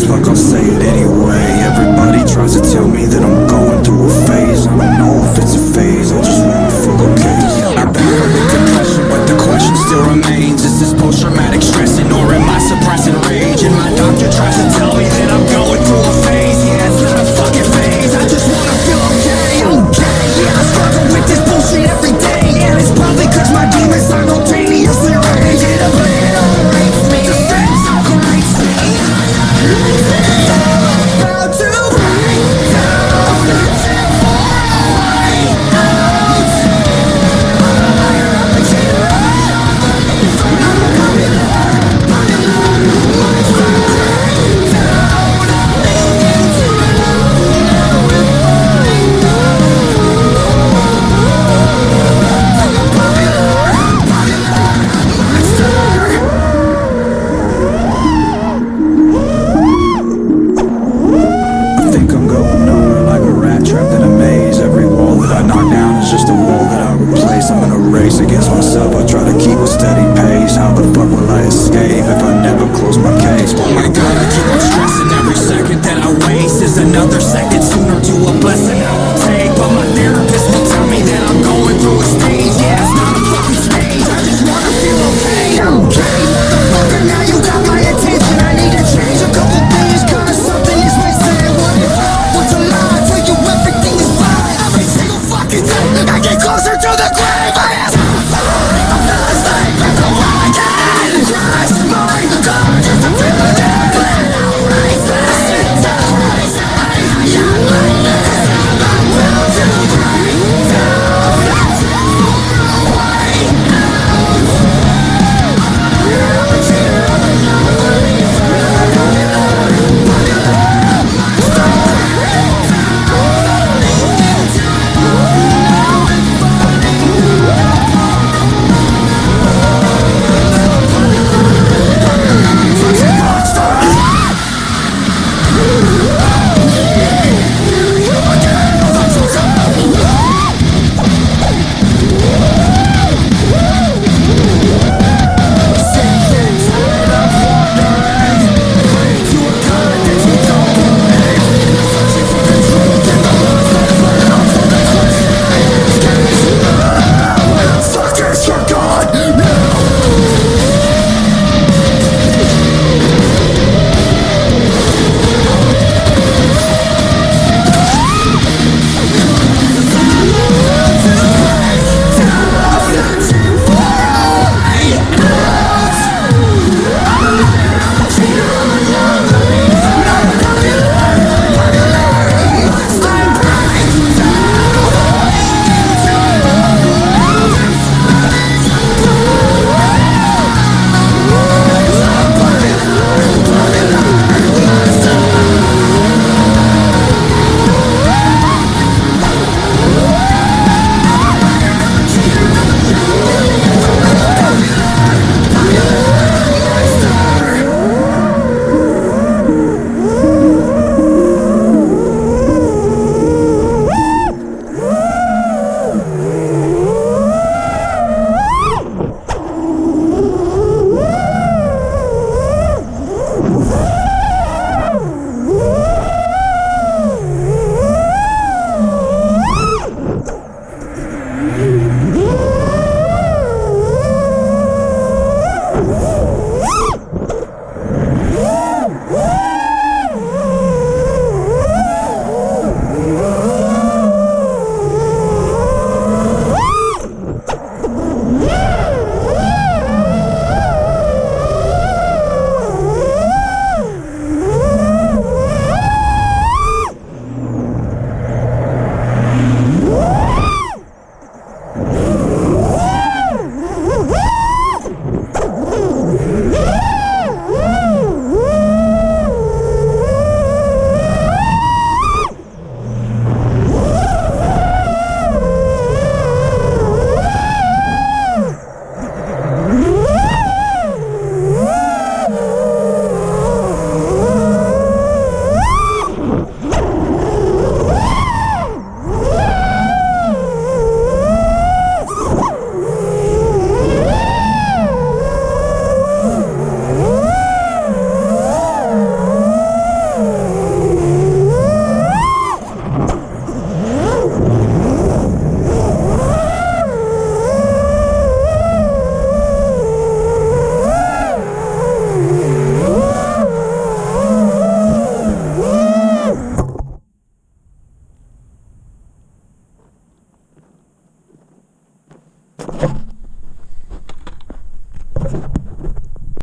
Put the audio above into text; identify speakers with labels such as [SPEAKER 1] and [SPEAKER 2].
[SPEAKER 1] fuck, I'll say it anyway. Everybody tries to tell me that I'm going through a phase. I don't know if it's a phase, I just wanna feel okay. I battle with depression, but the question still remains: is this post-traumatic stressing, or am I suppressing rage? And my doctor tries to tell me that I'm going through a phase. Yeah, it's not a fucking phase, I just wanna feel okay. Okay, yeah, I struggle with this bullshit every day, and it's probably cause my demons simultaneously rage. It obliterates me, disintegrates me. About to break down, searching for a way out. I think I'm going nowhere, like a rat trapped in a maze. Every wall that I knock down is just a wall that I replace. I'm in a race against myself, I try to keep a steady pace. How the fuck will I escape if I never close my case? Oh my god, I keep on stressing every